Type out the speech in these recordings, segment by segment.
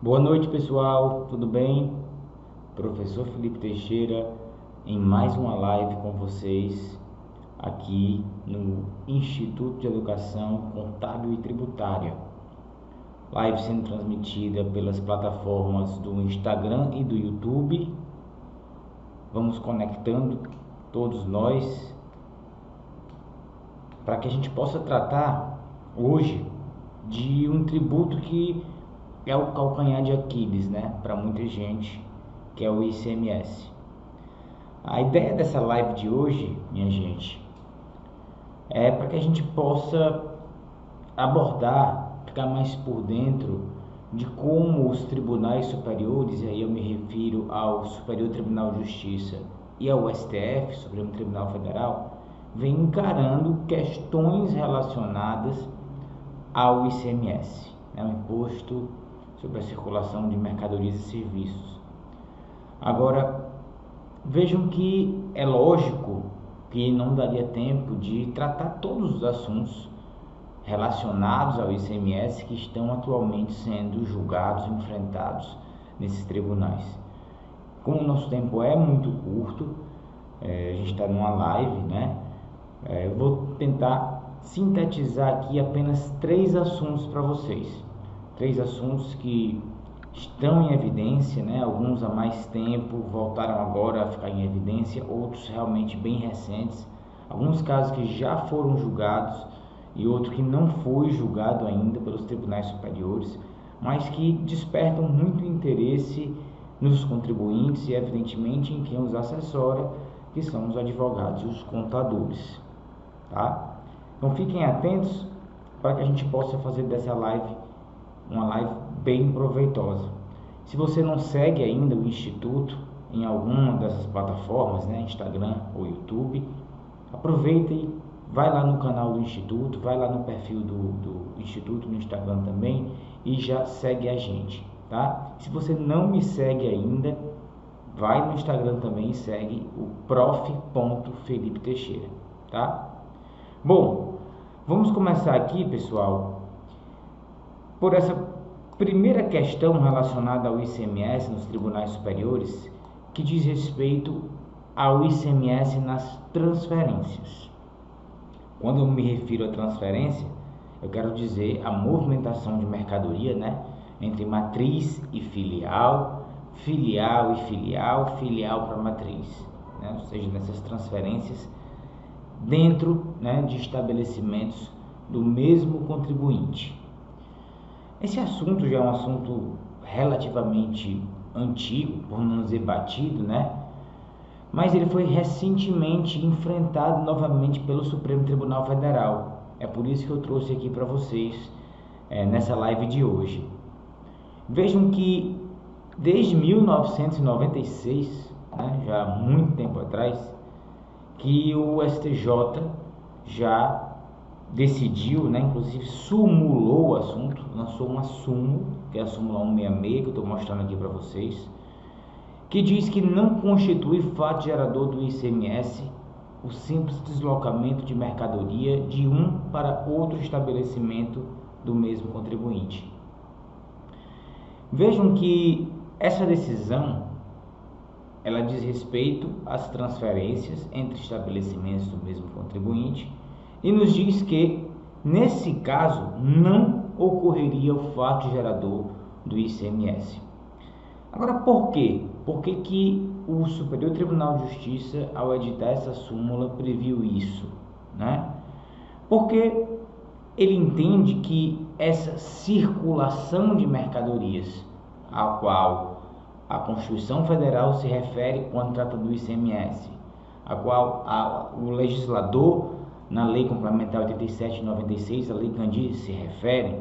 Boa noite, pessoal, tudo bem? Professor Felipe Teixeira em mais uma live com vocês aqui no Instituto de Educação Contábil e Tributária. Live sendo transmitida pelas plataformas do Instagram e do YouTube. Vamos conectando todos nós para que a gente possa tratar hoje de um tributo que é o calcanhar de Aquiles, né, para muita gente, que é o ICMS. A ideia dessa live de hoje, minha gente, é para que a gente possa abordar, ficar mais por dentro de como os tribunais superiores, e aí eu me refiro ao Superior Tribunal de Justiça e ao STF, Supremo Tribunal Federal, vem encarando questões relacionadas ao ICMS, né, o Imposto sobre a Circulação de Mercadorias e Serviços. Agora, vejam que é lógico que não daria tempo de tratar todos os assuntos relacionados ao ICMS que estão atualmente sendo julgados e enfrentados nesses tribunais. Como o nosso tempo é muito curto, a gente está numa live, né? Eu vou tentar sintetizar aqui apenas 3 assuntos para vocês. 3 assuntos que estão em evidência, né? Alguns há mais tempo voltaram agora a ficar em evidência, outros realmente bem recentes, alguns casos que já foram julgados e outro que não foi julgado ainda pelos tribunais superiores, mas que despertam muito interesse nos contribuintes e evidentemente em quem os assessora, que são os advogados e os contadores, tá? Então fiquem atentos para que a gente possa fazer dessa live uma live bem proveitosa. Se você não segue ainda o Instituto em alguma dessas plataformas, né, Instagram ou YouTube, aproveita e vai lá no canal do Instituto, vai lá no perfil do Instituto no Instagram também e já segue a gente, tá? Se você não me segue ainda, vai no Instagram também e segue o prof.Felipe Teixeira, tá? Bom, vamos começar aqui, pessoal, por essa primeira questão relacionada ao ICMS nos tribunais superiores, que diz respeito ao ICMS nas transferências. Quando eu me refiro a transferência, eu quero dizer a movimentação de mercadoria, né, entre matriz e filial, filial e filial, filial para matriz, né, ou seja, nessas transferências dentro, né, de estabelecimentos do mesmo contribuinte. Esse assunto já é um assunto relativamente antigo, por não dizer batido, né? Mas ele foi recentemente enfrentado novamente pelo Supremo Tribunal Federal. É por isso que eu trouxe aqui para vocês nessa live de hoje. Vejam que desde 1996, né, já há muito tempo atrás, que o STJ já decidiu, né, inclusive sumulou o assunto, lançou uma súmula, que é a súmula 166, que eu estou mostrando aqui para vocês, que diz que não constitui fato gerador do ICMS o simples deslocamento de mercadoria de um para outro estabelecimento do mesmo contribuinte. Vejam que essa decisão, ela diz respeito às transferências entre estabelecimentos do mesmo contribuinte e nos diz que, nesse caso, não ocorreria o fato gerador do ICMS. Agora, por quê? Por que o Superior Tribunal de Justiça, ao editar essa súmula, previu isso, né? Porque ele entende que essa circulação de mercadorias, a qual a Constituição Federal se refere quando trata do ICMS, a qual o legislador, na Lei Complementar 87 de 96, a Lei Candir se refere,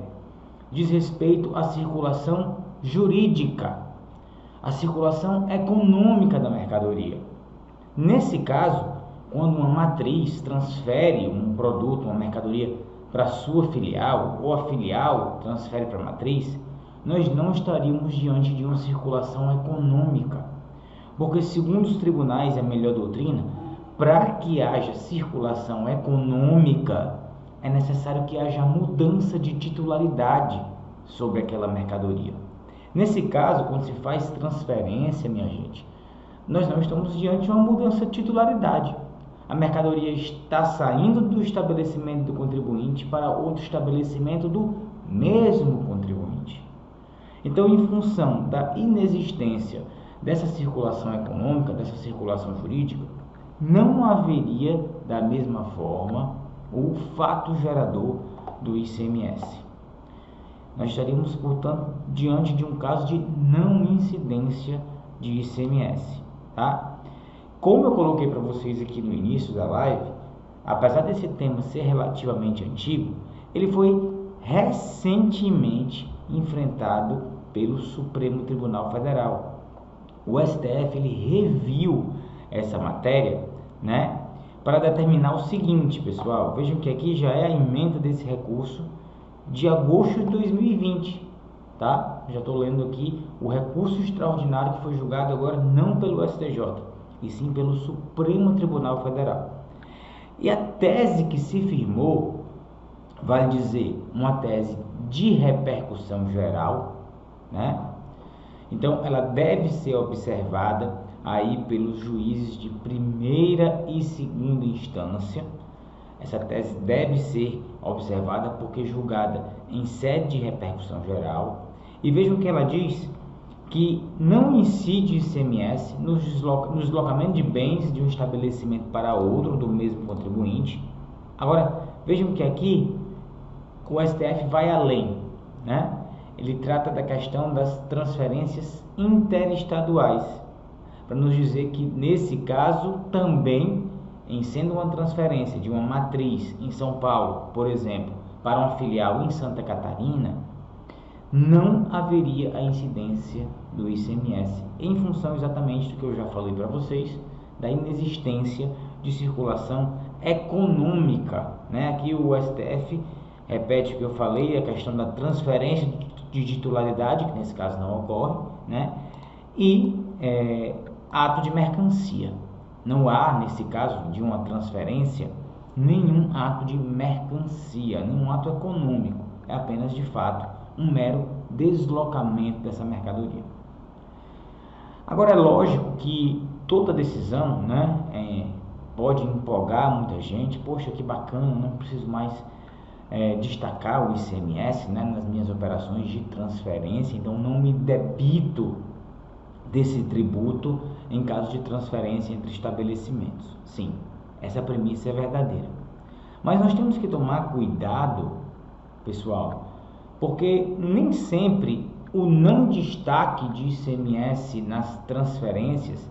diz respeito à circulação jurídica, a circulação econômica da mercadoria. Nesse caso, quando uma matriz transfere um produto, uma mercadoria para sua filial, ou a filial transfere para a matriz, nós não estaríamos diante de uma circulação econômica, porque segundo os tribunais e a melhor doutrina, para que haja circulação econômica, é necessário que haja mudança de titularidade sobre aquela mercadoria. Nesse caso, quando se faz transferência, minha gente, nós não estamos diante de uma mudança de titularidade. A mercadoria está saindo do estabelecimento do contribuinte para outro estabelecimento do mesmo contribuinte. Então, em função da inexistência dessa circulação econômica, dessa circulação jurídica, não haveria, da mesma forma, o fato gerador do ICMS. Nós estaríamos, portanto, diante de um caso de não incidência de ICMS, tá? Como eu coloquei para vocês aqui no início da live, apesar desse tema ser relativamente antigo, ele foi recentemente enfrentado pelo Supremo Tribunal Federal. O STF ele reviu essa matéria, né, para determinar o seguinte, pessoal. Vejam que aqui já é a emenda desse recurso de agosto de 2020, tá? Já estou lendo aqui o recurso extraordinário que foi julgado agora não pelo STJ, e sim pelo Supremo Tribunal Federal. E a tese que se firmou, vale dizer, uma tese de repercussão geral, né? Então, ela deve ser observada aí pelos juízes de primeira e segunda instância. Essa tese deve ser observada porque julgada em sede de repercussão geral. E vejam que ela diz que não incide ICMS no deslocamento de bens de um estabelecimento para outro do mesmo contribuinte. Agora, vejam que aqui o STF vai além, né? Ele trata da questão das transferências interestaduais, para nos dizer que nesse caso também, em sendo uma transferência de uma matriz em São Paulo, por exemplo, para uma filial em Santa Catarina, não haveria a incidência do ICMS, em função exatamente do que eu já falei para vocês, da inexistência de circulação econômica, né? Aqui o STF repete o que eu falei, a questão da transferência de titularidade, que nesse caso não ocorre, né? E ato de mercancia. Não há, nesse caso de uma transferência, nenhum ato de mercancia, nenhum ato econômico. É apenas, de fato, um mero deslocamento dessa mercadoria. Agora, é lógico que toda decisão, né, pode empolgar muita gente. Poxa, que bacana, não preciso mais destacar o ICMS, né, nas minhas operações de transferência, então não me debito desse tributo em caso de transferência entre estabelecimentos. Sim, essa premissa é verdadeira. Mas nós temos que tomar cuidado, pessoal, porque nem sempre o não destaque de ICMS nas transferências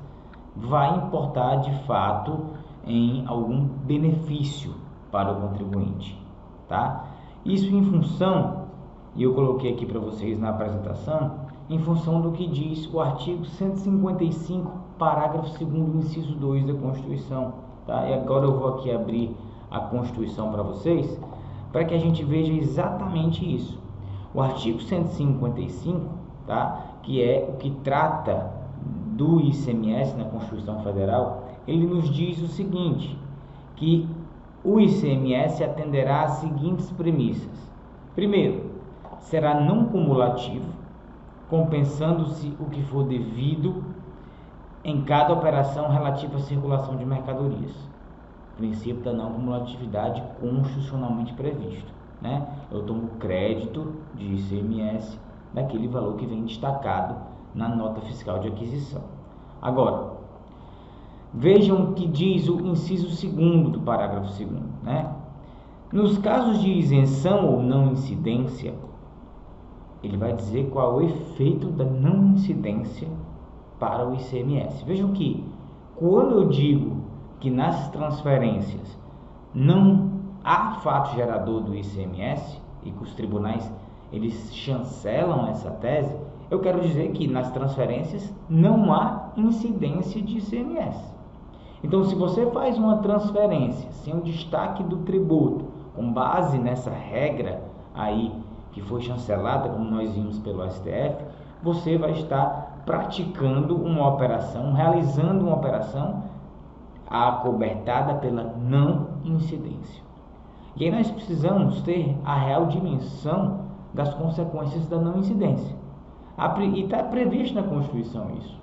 vai importar de fato em algum benefício para o contribuinte, tá? Isso em função, e eu coloquei aqui para vocês na apresentação, em função do que diz o artigo 155, parágrafo 2º, inciso 2 da Constituição, tá? E agora eu vou aqui abrir a Constituição para vocês, para que a gente veja exatamente isso. O artigo 155, tá? Que é o que trata do ICMS na Constituição Federal, ele nos diz o seguinte, que o ICMS atenderá às seguintes premissas. Primeiro, será não cumulativo, compensando-se o que for devido em cada operação relativa à circulação de mercadorias. Princípio da não cumulatividade constitucionalmente previsto, né? Eu tomo crédito de ICMS daquele valor que vem destacado na nota fiscal de aquisição. Agora, vejam o que diz o inciso 2º do parágrafo 2º, né? Nos casos de isenção ou não incidência, ele vai dizer qual é o efeito da não incidência para o ICMS. Vejam que, quando eu digo que nas transferências não há fato gerador do ICMS e que os tribunais eles chancelam essa tese, eu quero dizer que nas transferências não há incidência de ICMS. Então, se você faz uma transferência sem o destaque do tributo, com base nessa regra aí que foi chancelada, como nós vimos pelo STF, você vai estar praticando uma operação, realizando uma operação acobertada pela não incidência. E aí nós precisamos ter a real dimensão das consequências da não incidência. E está previsto na Constituição isso.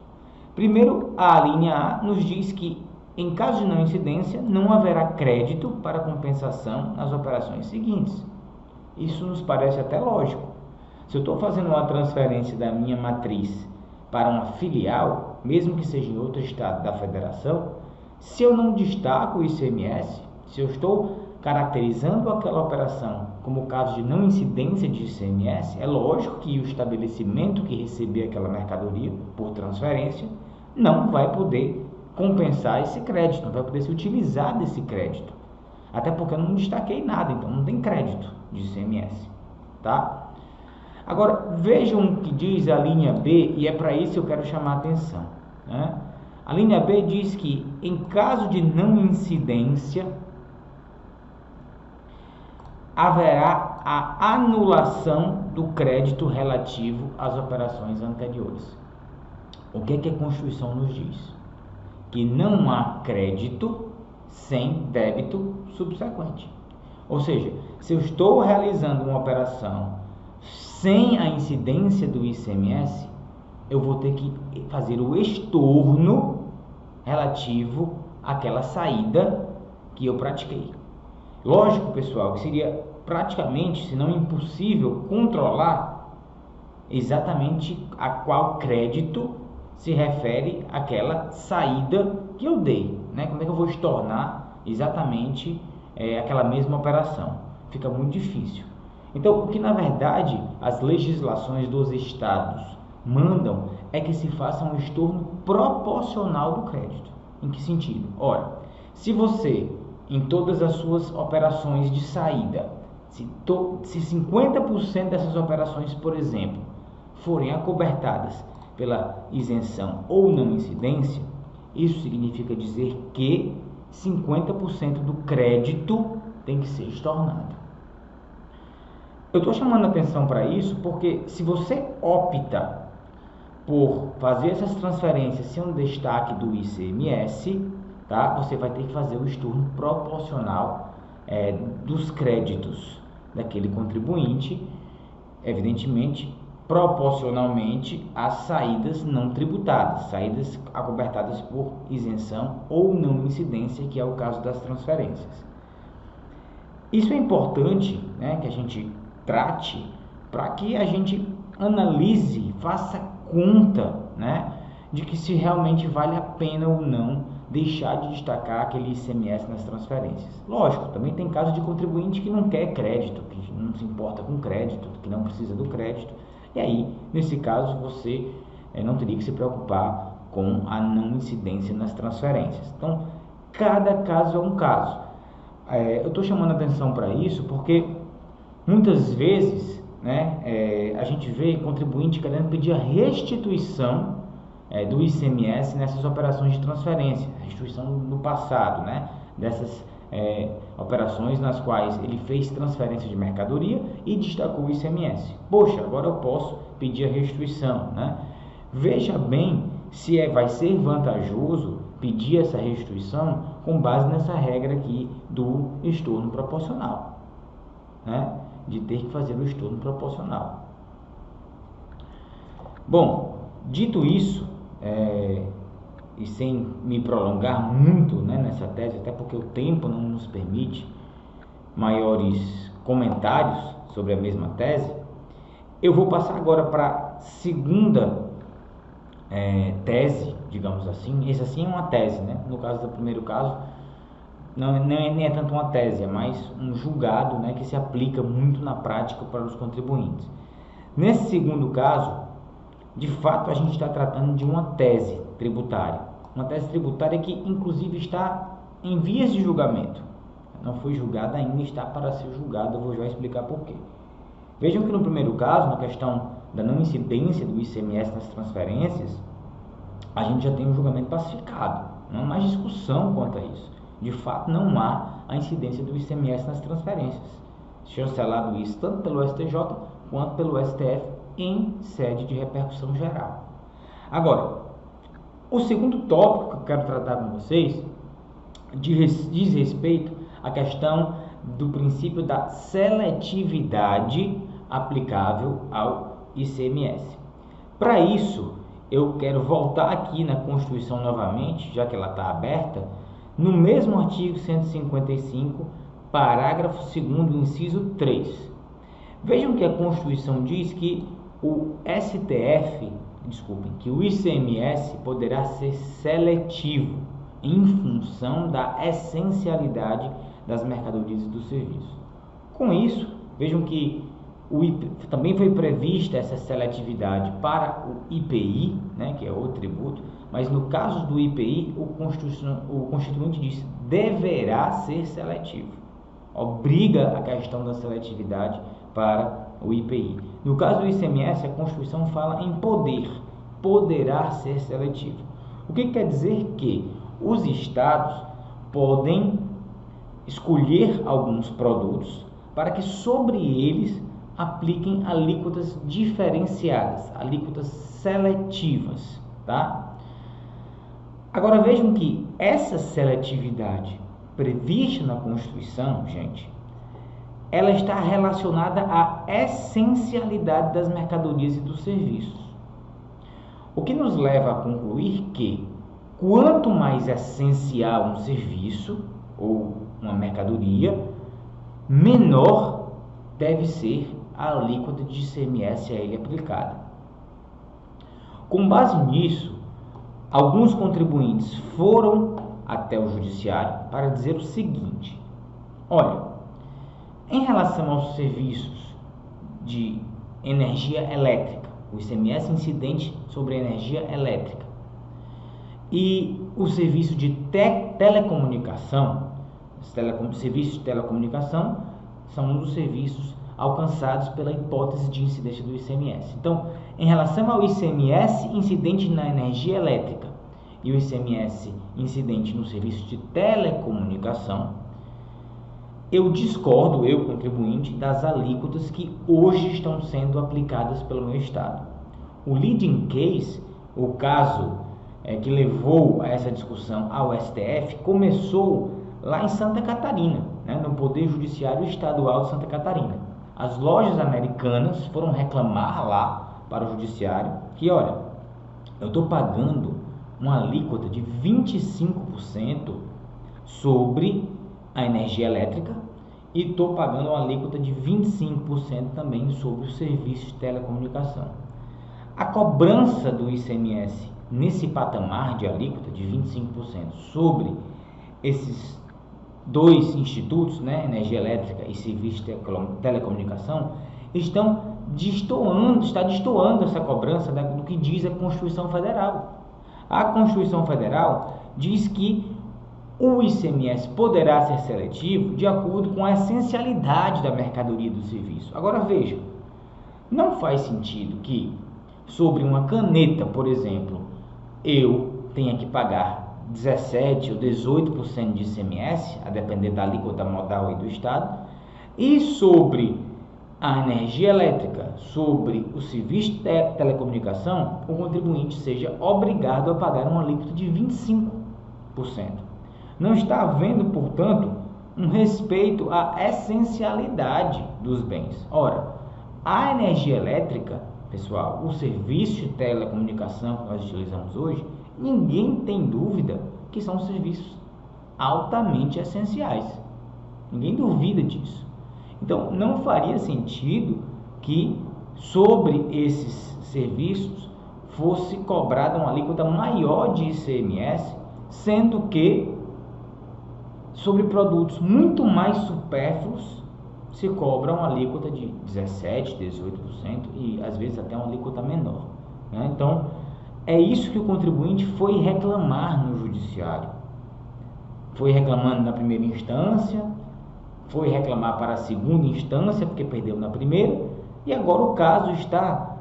Primeiro, a linha A nos diz que, em caso de não incidência, não haverá crédito para compensação nas operações seguintes. Isso nos parece até lógico. Se eu estou fazendo uma transferência da minha matriz para uma filial, mesmo que seja em outro estado da federação, se eu não destaco o ICMS, se eu estou caracterizando aquela operação como caso de não incidência de ICMS, é lógico que o estabelecimento que receber aquela mercadoria por transferência não vai poder compensar esse crédito, não vai poder se utilizar desse crédito. Até porque eu não destaquei nada, então não tem crédito de ICMS, tá? Agora, vejam o que diz a linha B, e é para isso que eu quero chamar a atenção, né? A linha B diz que, em caso de não incidência, haverá a anulação do crédito relativo às operações anteriores. O que a Constituição nos diz? Que não há crédito sem débito subsequente. Ou seja, se eu estou realizando uma operação sem a incidência do ICMS, eu vou ter que fazer o estorno relativo àquela saída que eu pratiquei. Lógico, pessoal, que seria praticamente, se não impossível, controlar exatamente a qual crédito se refere àquela saída que eu dei, né? Como é que eu vou estornar exatamente aquela mesma operação? Fica muito difícil. Então, o que na verdade as legislações dos estados mandam é que se faça um estorno proporcional do crédito. Em que sentido? Ora, se você, em todas as suas operações de saída, se 50% dessas operações, por exemplo, forem acobertadas pela isenção ou não incidência, isso significa dizer que 50% do crédito tem que ser estornado. Eu estou chamando a atenção para isso porque, se você opta por fazer essas transferências sem um destaque do ICMS, tá? Você vai ter que fazer o estorno proporcional dos créditos daquele contribuinte, evidentemente, proporcionalmente às saídas não tributadas, saídas acobertadas por isenção ou não incidência, que é o caso das transferências. Isso é importante, né, que a gente trate, para que a gente analise, faça conta, né, de que se realmente vale a pena ou não deixar de destacar aquele ICMS nas transferências. Lógico, também tem casos de contribuinte que não quer crédito, que não se importa com crédito, que não precisa do crédito, e aí, nesse caso, você não teria que se preocupar com a não incidência nas transferências. Então, cada caso é um caso. Eu estou chamando a atenção para isso porque muitas vezes, né, a gente vê contribuinte querendo pedir a restituição do ICMS nessas operações de transferência, restituição no passado, né, dessas operações nas quais ele fez transferência de mercadoria e destacou o ICMS. Poxa, agora eu posso pedir a restituição, né? Veja bem se vai ser vantajoso pedir essa restituição com base nessa regra aqui do estorno proporcional, né? De ter que fazer o estorno proporcional. Bom, dito isso, e sem me prolongar muito, né, nessa tese, até porque o tempo não nos permite maiores comentários sobre a mesma tese, eu vou passar agora para a segunda tese, digamos assim. Esse assim é uma tese, né? No caso do primeiro caso, nem é tanto uma tese, é mais um julgado, né, que se aplica muito na prática para os contribuintes. Nesse segundo caso, de fato, a gente está tratando de uma tese tributária. Uma tese tributária que, inclusive, está em vias de julgamento. Não foi julgada ainda, está para ser julgada, eu vou já explicar por quê. Vejam que no primeiro caso, na questão da não incidência do ICMS nas transferências, a gente já tem um julgamento pacificado. Não há mais discussão quanto a isso. De fato, não há a incidência do ICMS nas transferências. Chancelado isso tanto pelo STJ quanto pelo STF em sede de repercussão geral. Agora, o segundo tópico que eu quero tratar com vocês diz respeito à questão do princípio da seletividade aplicável ao ICMS. Para isso, eu quero voltar aqui na Constituição novamente, já que ela está aberta, no mesmo artigo 155, parágrafo 2º, inciso 3. Vejam que a Constituição diz que o STF, que o ICMS poderá ser seletivo em função da essencialidade das mercadorias e dos serviços. Com isso, vejam que também foi prevista essa seletividade para o IPI, né, que é outro tributo, mas no caso do IPI, o Constituinte diz deverá ser seletivo. Obriga a questão da seletividade para o IPI. No caso do ICMS, a Constituição fala em poderá ser seletivo. O que quer dizer que os estados podem escolher alguns produtos para que sobre eles apliquem alíquotas diferenciadas, alíquotas seletivas, tá? Agora vejam que essa seletividade prevista na Constituição, gente, ela está relacionada à essencialidade das mercadorias e dos serviços. O que nos leva a concluir que quanto mais essencial um serviço ou uma mercadoria, menor deve ser a alíquota de ICMS a ele aplicada. Com base nisso, alguns contribuintes foram até o judiciário para dizer o seguinte: olha, em relação aos serviços de energia elétrica, o ICMS incidente sobre a energia elétrica e o serviço de telecomunicação, os serviços de telecomunicação são um dos serviços alcançados pela hipótese de incidência do ICMS. Então, em relação ao ICMS incidente na energia elétrica e o ICMS incidente no serviço de telecomunicação, eu discordo, eu contribuinte, das alíquotas que hoje estão sendo aplicadas pelo meu estado. O leading case, o caso que levou a essa discussão ao STF, começou lá em Santa Catarina, né, no Poder Judiciário Estadual de Santa Catarina. As lojas americanas foram reclamar lá para o judiciário que, olha, eu estou pagando uma alíquota de 25% sobre a energia elétrica e estou pagando uma alíquota de 25% também sobre os serviços de telecomunicação. A cobrança do ICMS nesse patamar de alíquota de 25% sobre esses dois institutos, né, energia elétrica e serviço de telecomunicação, está destoando essa cobrança do que diz a Constituição Federal. A Constituição Federal diz que o ICMS poderá ser seletivo de acordo com a essencialidade da mercadoria e do serviço. Agora veja, não faz sentido que sobre uma caneta, por exemplo, eu tenha que pagar 17% ou 18% de ICMS, a depender da alíquota modal e do estado, e sobre a energia elétrica, sobre o serviço de telecomunicação, o contribuinte seja obrigado a pagar uma alíquota de 25%. Não está havendo, portanto, um respeito à essencialidade dos bens. Ora, a energia elétrica, pessoal, o serviço de telecomunicação que nós utilizamos hoje, ninguém tem dúvida que são serviços altamente essenciais. Ninguém duvida disso. Então, não faria sentido que sobre esses serviços fosse cobrada uma alíquota maior de ICMS, sendo que sobre produtos muito mais supérfluos se cobra uma alíquota de 17%, 18% e às vezes até uma alíquota menor, né? Então, é isso que o contribuinte foi reclamar no judiciário. Foi reclamando na primeira instância, foi reclamar para a segunda instância, porque perdeu na primeira, e agora o caso está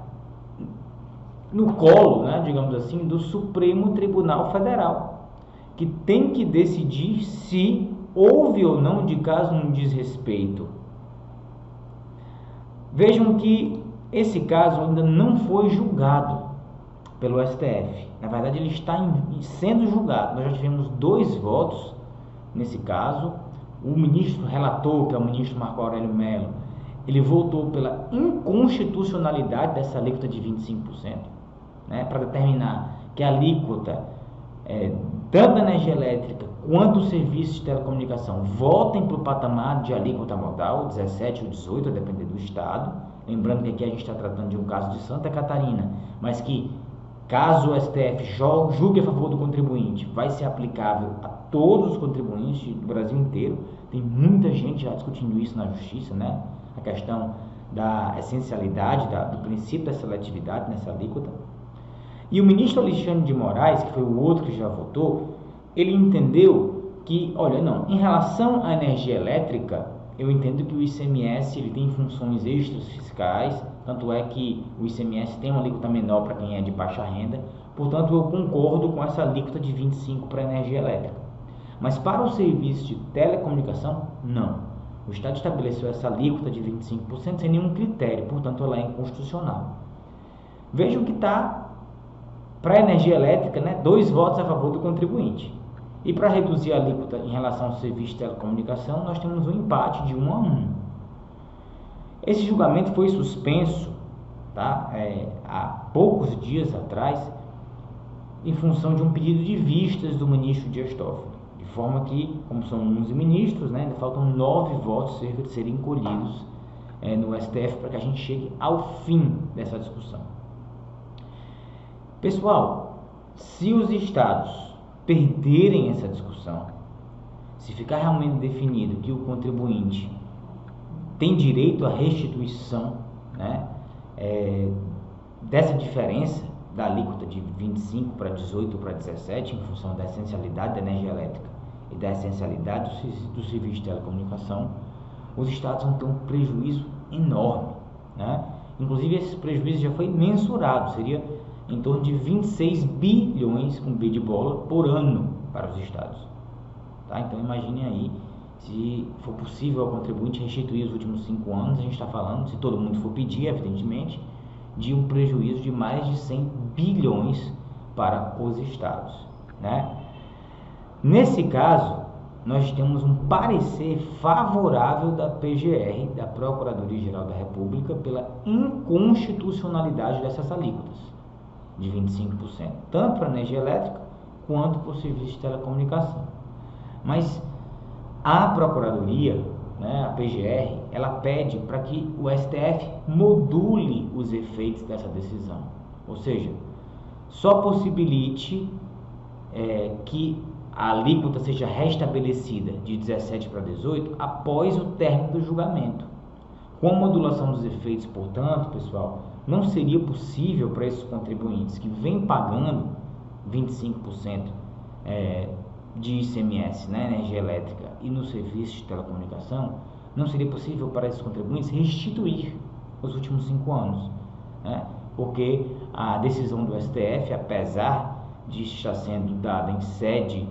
no colo, né, digamos assim, do Supremo Tribunal Federal, que tem que decidir se houve ou não de caso um desrespeito. Vejam que esse caso ainda não foi julgado pelo STF. Na verdade, ele está sendo julgado. Nós já tivemos 2 votos nesse caso. O ministro relator, que é o ministro Marco Aurélio Mello, ele votou pela inconstitucionalidade dessa alíquota de 25%. né, para determinar que a alíquota, tanto da energia elétrica quanto os serviços de telecomunicação, voltem para o patamar de alíquota modal, 17 ou 18, a depender do estado. Lembrando que aqui a gente está tratando de um caso de Santa Catarina, mas que, caso o STF julgue a favor do contribuinte, vai ser aplicável a todos os contribuintes do Brasil inteiro. Tem muita gente já discutindo isso na justiça, né? A questão da essencialidade, do princípio da seletividade nessa alíquota. E o ministro Alexandre de Moraes, que foi o outro que já votou, ele entendeu que, olha, não, em relação à energia elétrica, eu entendo que o ICMS ele tem funções extras fiscais, tanto é que o ICMS tem uma alíquota menor para quem é de baixa renda, portanto eu concordo com essa alíquota de 25% para a energia elétrica. Mas para o serviço de telecomunicação, não. O Estado estabeleceu essa alíquota de 25% sem nenhum critério, portanto ela é inconstitucional. Vejam que está, para a energia elétrica, né, 2 votos a favor do contribuinte. E para reduzir a alíquota em relação ao serviço de telecomunicação, nós temos um empate de 1-1. Esse julgamento foi suspenso, tá, há poucos dias atrás, em função de um pedido de vistas do ministro Dias Toffoli. De forma que, como são 11 ministros, né, ainda faltam 9 votos cerca de serem colhidos no STF para que a gente chegue ao fim dessa discussão. Pessoal, se os estados perderem essa discussão, se ficar realmente definido que o contribuinte tem direito à restituição, né, dessa diferença da alíquota de 25 para 18 para 17, em função da essencialidade da energia elétrica e da essencialidade do serviço de telecomunicação, os estados vão ter um prejuízo enorme, né? Inclusive esse prejuízo já foi mensurado, seria em torno de 26 bilhões com B de bola por ano para os estados, tá? Então imagine aí, se for possível ao contribuinte restituir os últimos 5 anos, a gente está falando, se todo mundo for pedir, evidentemente, de um prejuízo de mais de 100 bilhões para os estados, né? Nesse caso, nós temos um parecer favorável da PGR, da Procuradoria-Geral da República, pela inconstitucionalidade dessas alíquotas de 25%, tanto para a energia elétrica quanto para o serviço de telecomunicação. Mas a Procuradoria, né, a PGR, ela pede para que o STF module os efeitos dessa decisão, ou seja, só possibilite que a alíquota seja restabelecida de 17 para 18 após o término do julgamento. Com a modulação dos efeitos, portanto, pessoal, não seria possível para esses contribuintes que vêm pagando 25% de ICMS na energia elétrica e no serviço de telecomunicação, não seria possível para esses contribuintes restituir os últimos 5 anos, né? Porque a decisão do STF, apesar de estar sendo dada em sede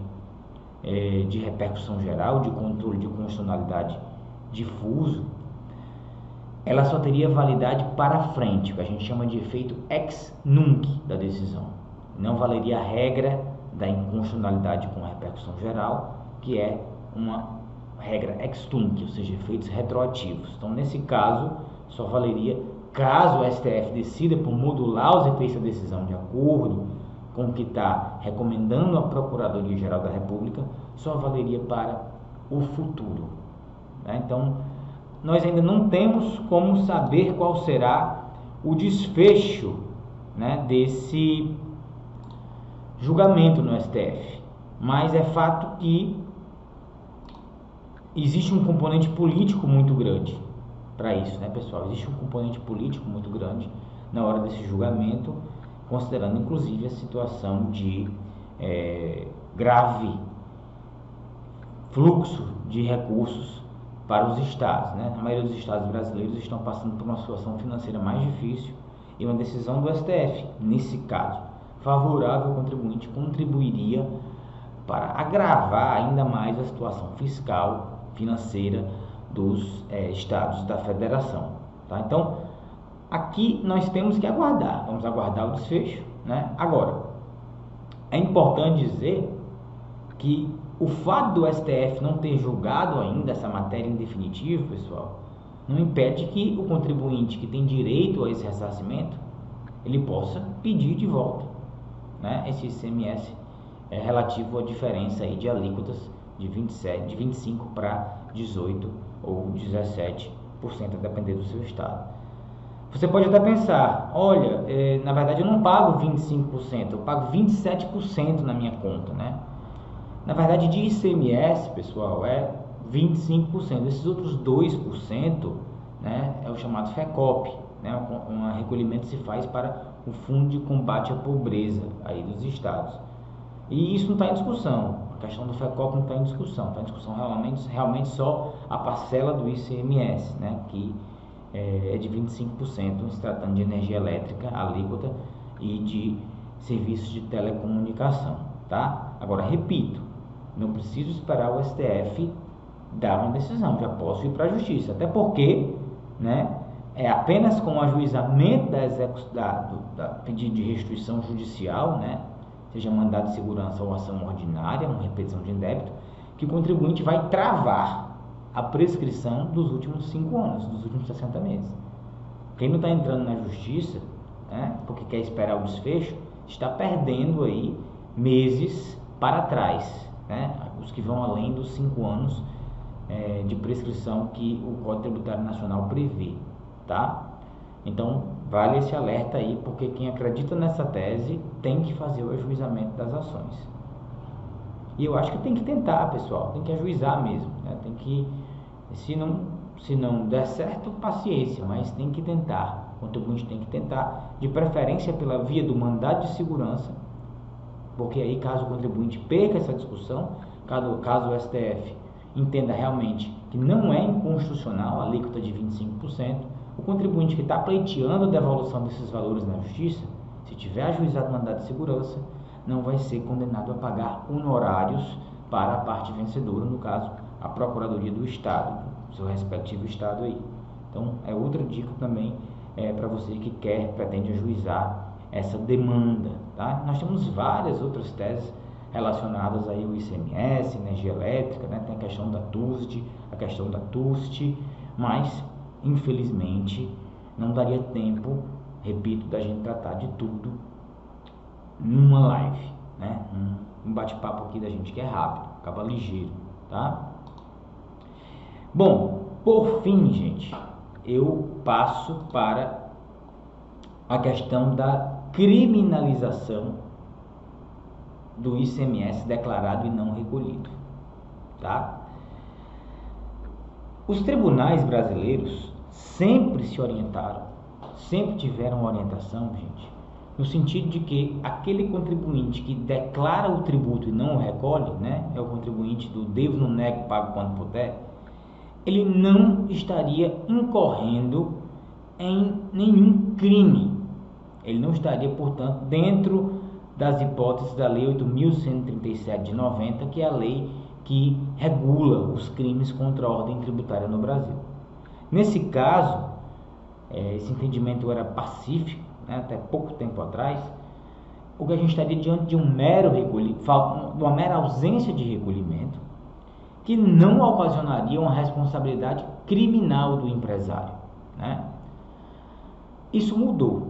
de repercussão geral, de controle de constitucionalidade difuso, ela só teria validade para frente, o que a gente chama de efeito ex nunc da decisão. Não valeria a regra da inconstitucionalidade com repercussão geral, que é uma regra ex tunc, ou seja, efeitos retroativos. Então, nesse caso, só valeria caso o STF decida por modular os efeitos da decisão de acordo com o que está recomendando a Procuradoria-Geral da República, só valeria para o futuro, né? Então, nós ainda não temos como saber qual será o desfecho, né, desse julgamento no STF, mas é fato que existe um componente político muito grande para isso, né, pessoal? Existe um componente político muito grande na hora desse julgamento, considerando inclusive a situação de grave fluxo de recursos para os estados, né? A maioria dos estados brasileiros estão passando por uma situação financeira mais difícil e uma decisão do STF, nesse caso, favorável ao contribuinte, contribuiria para agravar ainda mais a situação fiscal, financeira dos estados da federação, tá? Então, aqui nós temos que aguardar, vamos aguardar o desfecho, né? Agora, é importante dizer que o fato do STF não ter julgado ainda essa matéria em definitivo, pessoal, não impede que o contribuinte que tem direito a esse ressarcimento ele possa pedir de volta, né, esse ICMS relativo à diferença aí de alíquotas de 25 para 18 ou 17%, a depender do seu estado. Você pode até pensar, olha, na verdade eu não pago 25%, eu pago 27% na minha conta, né? Na verdade, de ICMS, pessoal, é 25%. Esses outros 2%, né, é o chamado FECOP, né? Um recolhimento se faz para o Fundo de Combate à Pobreza aí dos estados. E isso não está em discussão. A questão do FECOP não está em discussão. Está em discussão realmente só a parcela do ICMS, né, que é de 25%, se tratando de energia elétrica, alíquota e de serviços de telecomunicação, tá? Agora, repito, não preciso esperar o STF dar uma decisão, já posso ir para a justiça, até porque, né, é apenas com o ajuizamento da pedido de restituição judicial, né, seja mandado de segurança ou ação ordinária, uma repetição de indébito, que o contribuinte vai travar a prescrição dos últimos 5 anos, dos últimos 60 meses. Quem não está entrando na justiça, né, porque quer esperar o desfecho, está perdendo aí meses para trás, né, os que vão além dos 5 anos de prescrição que o Código Tributário Nacional prevê, tá? Então, vale esse alerta aí, porque quem acredita nessa tese tem que fazer o ajuizamento das ações. E eu acho que tem que tentar, pessoal, tem que ajuizar mesmo, né? Tem que, se não der certo, paciência, mas tem que tentar. O contribuinte tem que tentar, de preferência pela via do mandado de segurança, porque aí, caso o contribuinte perca essa discussão, caso o STF entenda realmente que não é inconstitucional a alíquota de 25%, o contribuinte que está pleiteando a devolução desses valores na justiça, se tiver ajuizado mandado de segurança, não vai ser condenado a pagar honorários para a parte vencedora, no caso, a Procuradoria do Estado, seu respectivo Estado aí. Então, é outra dica também para você que pretende ajuizar essa demanda, tá? Nós temos várias outras teses relacionadas aí ao ICMS, energia elétrica, né? Tem a questão da TUST, a questão da TUST, mas, infelizmente, não daria tempo, repito, da gente tratar de tudo numa live, né? Um bate-papo aqui da gente que é rápido, acaba ligeiro, tá? Bom, por fim, gente, eu passo para a questão da criminalização do ICMS declarado e não recolhido, tá? Os tribunais brasileiros sempre se orientaram, sempre tiveram orientação, gente, no sentido de que aquele contribuinte que declara o tributo e não o recolhe, né, é o contribuinte do devo, não nego, pago quando puder, ele não estaria incorrendo em nenhum crime. Ele não estaria, portanto, dentro das hipóteses da Lei 8.137 de 90, que é a lei que regula os crimes contra a ordem tributária no Brasil. Nesse caso, esse entendimento era pacífico, né, até pouco tempo atrás, o que a gente estaria diante de uma mera ausência de recolhimento, que não ocasionaria uma responsabilidade criminal do empresário, né? Isso mudou.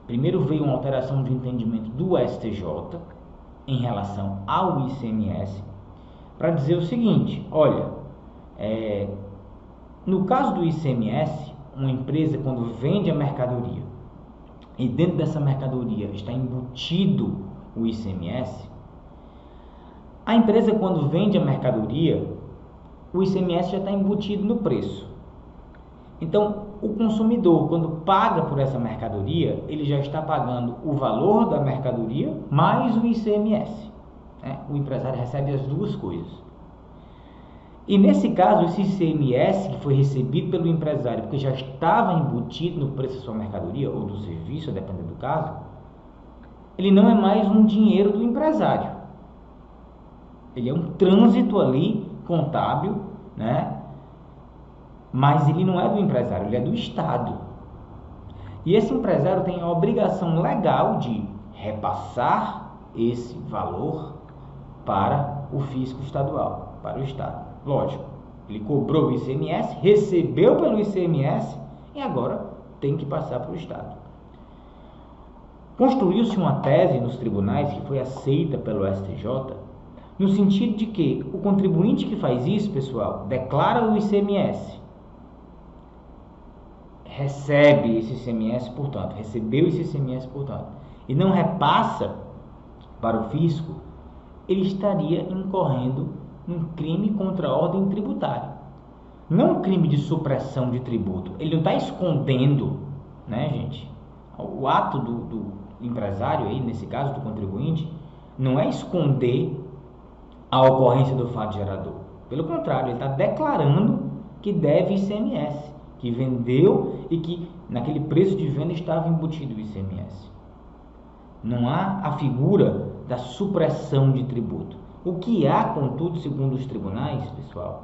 Primeiro veio uma alteração de entendimento do STJ em relação ao ICMS, para dizer o seguinte: olha, no caso do ICMS, uma empresa, quando vende a mercadoria e dentro dessa mercadoria está embutido o ICMS, a empresa, quando vende a mercadoria, o ICMS já está embutido no preço. Então, o consumidor, quando paga por essa mercadoria, ele já está pagando o valor da mercadoria mais o ICMS, né? O empresário recebe as duas coisas. E nesse caso, esse ICMS que foi recebido pelo empresário, porque já estava embutido no preço da sua mercadoria ou do serviço, dependendo do caso, ele não é mais um dinheiro do empresário. Ele é um trânsito ali contábil, né? Mas ele não é do empresário, ele é do Estado. E esse empresário tem a obrigação legal de repassar esse valor para o fisco estadual, para o Estado. Lógico, ele cobrou o ICMS, recebeu pelo ICMS e agora tem que passar para o Estado. Construiu-se uma tese nos tribunais que foi aceita pelo STJ, no sentido de que o contribuinte que faz isso, pessoal, declara o ICMS, recebe esse ICMS, portanto, recebeu esse ICMS, portanto, e não repassa para o fisco, ele estaria incorrendo um crime contra a ordem tributária. Não um crime de supressão de tributo. Ele não está escondendo, né, gente? O ato do empresário, aí, nesse caso do contribuinte, não é esconder a ocorrência do fato gerador. Pelo contrário, ele está declarando que deve ICMS, que vendeu e que naquele preço de venda estava embutido o ICMS. Não há a figura da supressão de tributo. O que há, contudo, segundo os tribunais, pessoal,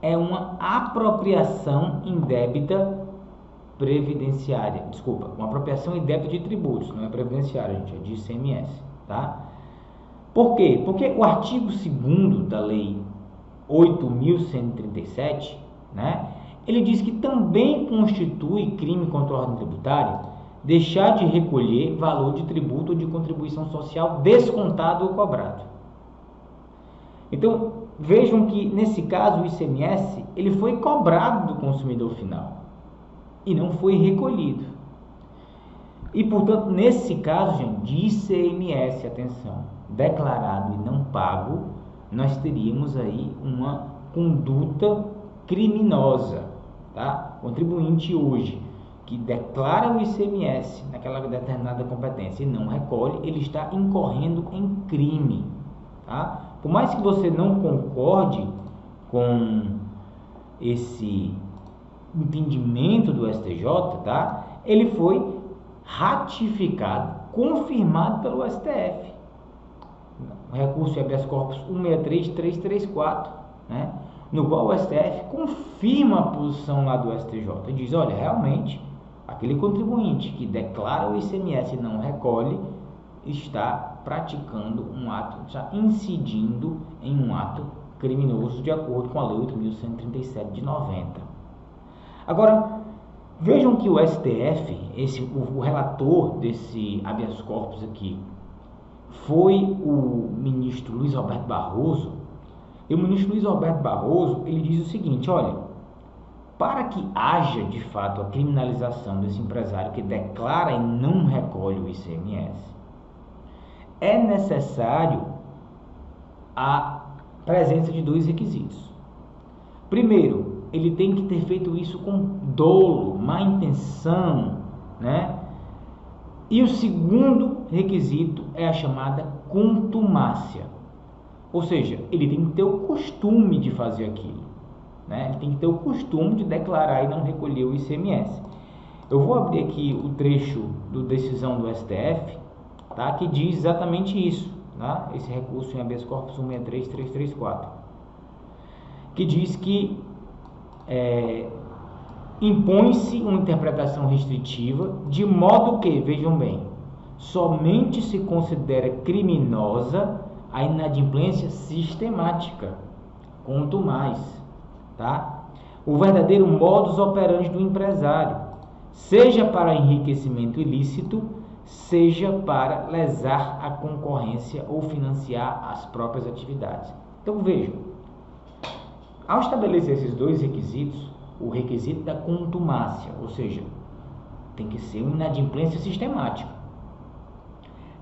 é uma apropriação indébita previdenciária. Desculpa, uma apropriação indébita de tributos, não é previdenciária, gente, é de ICMS, tá? Por quê? Porque o artigo 2º da Lei 8.137, né, ele diz que também constitui crime contra a ordem tributária deixar de recolher valor de tributo ou de contribuição social descontado ou cobrado. Então, vejam que nesse caso o ICMS ele foi cobrado do consumidor final e não foi recolhido. E, portanto, nesse caso, gente, de ICMS, atenção, declarado e não pago, nós teríamos aí uma conduta criminosa, tá? O contribuinte hoje que declara o ICMS naquela determinada competência e não recolhe, ele está incorrendo em crime, tá? Por mais que você não concorde com esse entendimento do STJ, tá? Ele foi ratificado, confirmado pelo STF. O recurso é habeas corpus 163334, né? No qual o STF confirma a posição lá do STJ e diz, olha, realmente, aquele contribuinte que declara o ICMS e não recolhe está praticando um ato, está incidindo em um ato criminoso de acordo com a Lei 8.137 de 90. Agora, vejam que o STF, o relator desse habeas corpus aqui, foi o ministro Luiz Roberto Barroso. E o ministro Luiz Roberto Barroso, ele diz o seguinte, olha, para que haja de fato a criminalização desse empresário que declara e não recolhe o ICMS, é necessário a presença de 2 requisitos. Primeiro, ele tem que ter feito isso com dolo, má intenção, né? E o segundo requisito é a chamada contumácia. Ou seja, ele tem que ter o costume de fazer aquilo, né? Ele tem que ter o costume de declarar e não recolher o ICMS. Eu vou abrir aqui o trecho do decisão do STF, tá? Que diz exatamente isso, tá? Esse recurso em habeas corpus 163334, que diz que impõe-se uma interpretação restritiva de modo que, vejam bem, somente se considera criminosa a inadimplência sistemática, quanto mais, tá? O verdadeiro modus operandi do empresário, seja para enriquecimento ilícito, seja para lesar a concorrência ou financiar as próprias atividades. Então vejam, ao estabelecer esses 2 requisitos, o requisito da contumácia, ou seja, tem que ser uma inadimplência sistemática,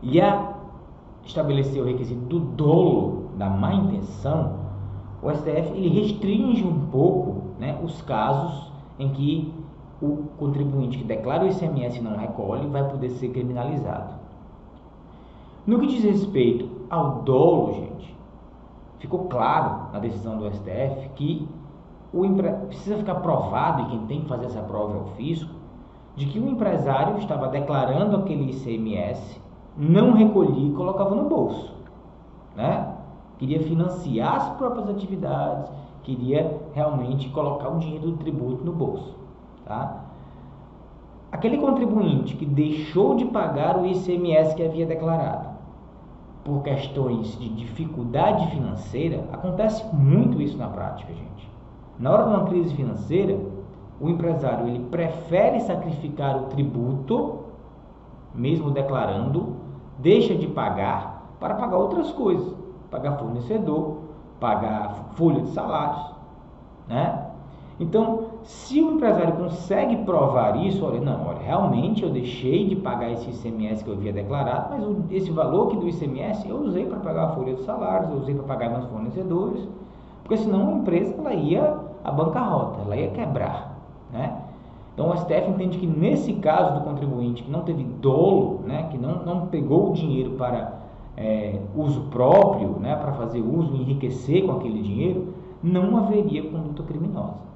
e a estabelecer o requisito do dolo, da má intenção, o STF ele restringe um pouco, né, os casos em que o contribuinte que declara o ICMS e não recolhe vai poder ser criminalizado. No que diz respeito ao dolo, gente, ficou claro na decisão do STF que precisa ficar provado, e quem tem que fazer essa prova é o fisco, de que o empresário estava declarando aquele ICMS, não recolhia e colocava no bolso, né? Queria financiar as próprias atividades, queria realmente colocar o dinheiro do tributo no bolso, tá? Aquele contribuinte que deixou de pagar o ICMS que havia declarado por questões de dificuldade financeira, acontece muito isso na prática, gente. Na hora de uma crise financeira, o empresário ele prefere sacrificar o tributo mesmo declarando, deixa de pagar para pagar outras coisas, pagar fornecedor, pagar folha de salários, né? Então, se o empresário consegue provar isso, olha, realmente eu deixei de pagar esse ICMS que eu havia declarado, mas esse valor aqui do ICMS eu usei para pagar a folha de salários, eu usei para pagar meus fornecedores, porque senão a empresa ela ia à bancarrota, ela ia quebrar, né? Então o STF entende que nesse caso do contribuinte que não teve dolo, né, que não pegou o dinheiro para uso próprio, né, para fazer uso e enriquecer com aquele dinheiro, não haveria conduta criminosa.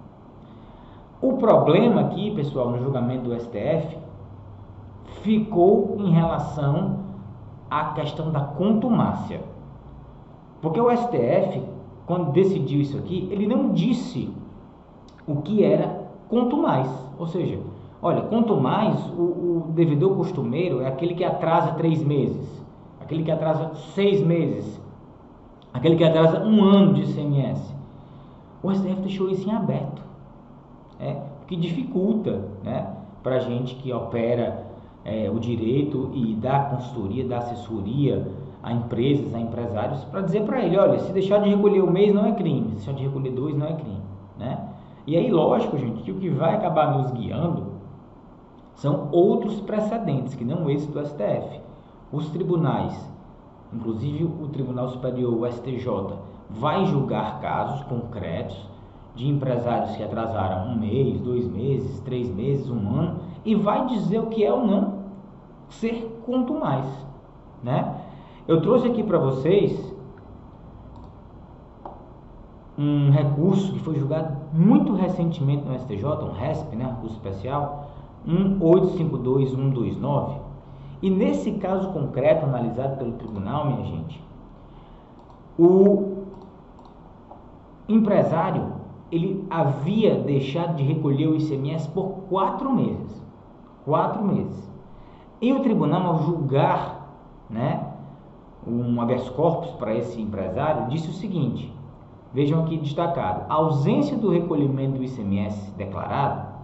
O problema aqui, pessoal, no julgamento do STF, ficou em relação à questão da contumácia. Porque o STF, quando decidiu isso aqui, ele não disse o que era contumaz. Ou seja, olha, contumaz, o devedor costumeiro é aquele que atrasa 3 meses, aquele que atrasa 6 meses, aquele que atrasa 1 ano de ICMS. O STF deixou isso em aberto, que dificulta, né, para a gente que opera o direito e dá consultoria, dá assessoria a empresas, a empresários, para dizer para ele, olha, se deixar de recolher um mês não é crime, se deixar de recolher 2 não é crime, né? E aí, lógico, gente, que o que vai acabar nos guiando são outros precedentes, que não esse do STF. Os tribunais, inclusive o Tribunal Superior, o STJ, vai julgar casos concretos de empresários que atrasaram 1 mês, 2 meses, 3 meses, 1 ano, e vai dizer o que é ou não ser contumaz, né? Eu trouxe aqui para vocês um recurso que foi julgado muito recentemente no STJ, um RESP, né, recurso especial, 1852129. E nesse caso concreto analisado pelo tribunal, minha gente, o empresário, ele havia deixado de recolher o ICMS por 4 meses. 4 meses. E o tribunal, ao julgar, né, um habeas corpus para esse empresário, disse o seguinte: vejam aqui destacado, a ausência do recolhimento do ICMS declarado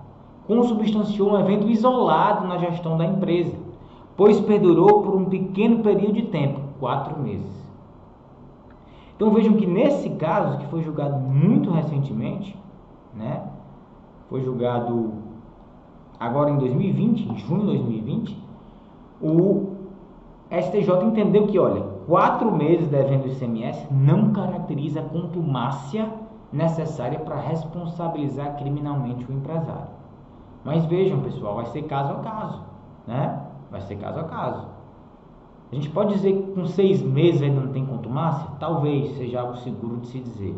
consubstanciou um evento isolado na gestão da empresa, pois perdurou por um pequeno período de tempo, 4 meses. Então vejam que nesse caso, que foi julgado muito recentemente, né, foi julgado agora em 2020, em junho de 2020, o STJ entendeu que, olha, 4 meses devendo ICMS não caracteriza a contumácia necessária para responsabilizar criminalmente o empresário. Mas vejam, pessoal, vai ser caso a caso, né? Vai ser caso a caso. A gente pode dizer que com 6 meses ainda não tem contumácia? Talvez seja algo seguro de se dizer.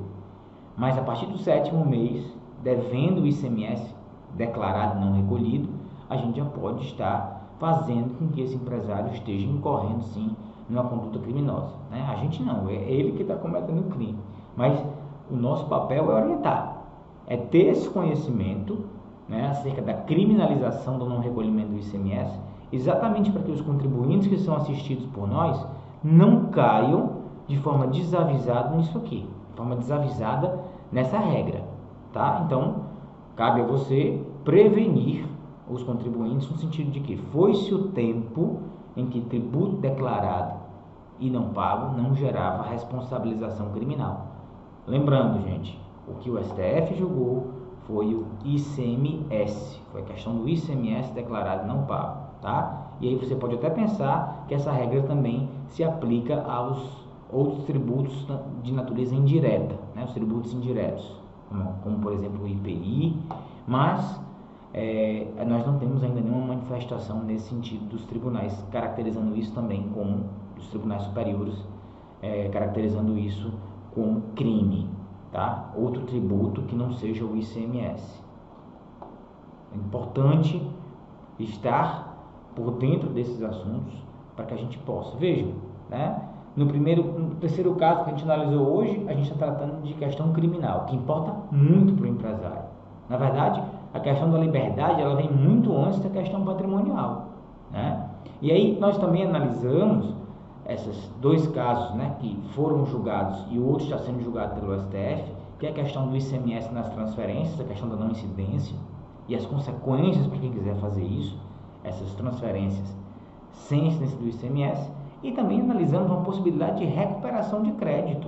Mas a partir do 7º mês, devendo o ICMS declarado não recolhido, a gente já pode estar fazendo com que esse empresário esteja incorrendo, sim, numa conduta criminosa, né? A gente não, é ele que está cometendo o crime. Mas o nosso papel é orientar, é ter esse conhecimento, né, acerca da criminalização do não recolhimento do ICMS, exatamente para que os contribuintes que são assistidos por nós não caiam de forma desavisada nisso aqui, de forma desavisada nessa regra, tá? Então, cabe a você prevenir os contribuintes no sentido de que foi-se o tempo em que tributo declarado e não pago não gerava responsabilização criminal. Lembrando, gente, o que o STF julgou foi o ICMS, foi a questão do ICMS declarado e não pago, tá? E aí você pode até pensar que essa regra também se aplica aos outros tributos de natureza indireta, né? Os tributos indiretos, como por exemplo o IPI, mas nós não temos ainda nenhuma manifestação nesse sentido dos tribunais, caracterizando isso também como, dos tribunais superiores, caracterizando isso como crime, tá? Outro tributo que não seja o ICMS. É importante estar por dentro desses assuntos para que a gente possa. Vejam, né? No terceiro caso que a gente analisou hoje, a gente está tratando de questão criminal, que importa muito para o empresário. Na verdade, a questão da liberdade, ela vem muito antes da questão patrimonial, né? E aí nós também analisamos esses 2 casos, né, que foram julgados e o outro está sendo julgado pelo STF, que é a questão do ICMS nas transferências, a questão da não incidência e as consequências para quem quiser fazer isso, essas transferências sem incidência do ICMS, e também analisamos uma possibilidade de recuperação de crédito,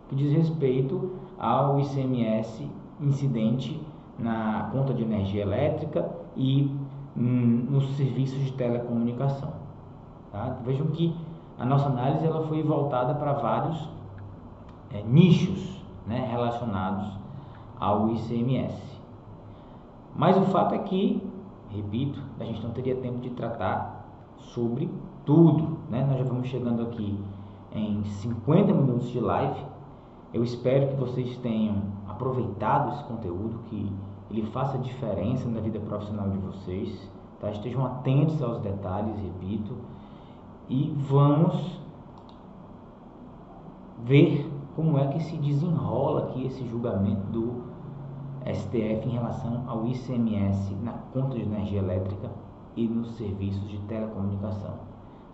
que diz respeito ao ICMS incidente na conta de energia elétrica e nos serviços de telecomunicação. Tá? Vejam que a nossa análise ela foi voltada para vários nichos, né, relacionados ao ICMS. Mas o fato é que, repito, a gente não teria tempo de tratar sobre tudo, né? Nós já vamos chegando aqui em 50 minutos de live. Eu espero que vocês tenham aproveitado esse conteúdo, que ele faça diferença na vida profissional de vocês, tá? Estejam atentos aos detalhes, repito, e vamos ver como é que se desenrola aqui esse julgamento do STF em relação ao ICMS na conta de energia elétrica e nos serviços de telecomunicação.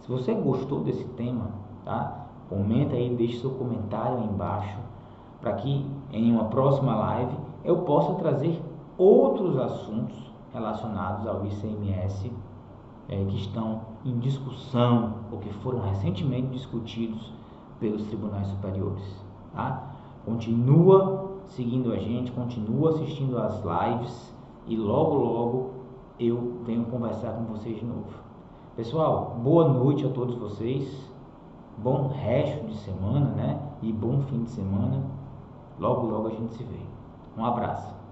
Se você gostou desse tema, tá? Comenta aí, deixe seu comentário aí embaixo, para que em uma próxima live eu possa trazer outros assuntos relacionados ao ICMS que estão em discussão ou que foram recentemente discutidos pelos tribunais superiores. Tá? Continua seguindo a gente, continua assistindo às lives e logo logo eu venho conversar com vocês de novo. Pessoal, boa noite a todos vocês, bom resto de semana, né? E bom fim de semana. Logo logo a gente se vê. Um abraço.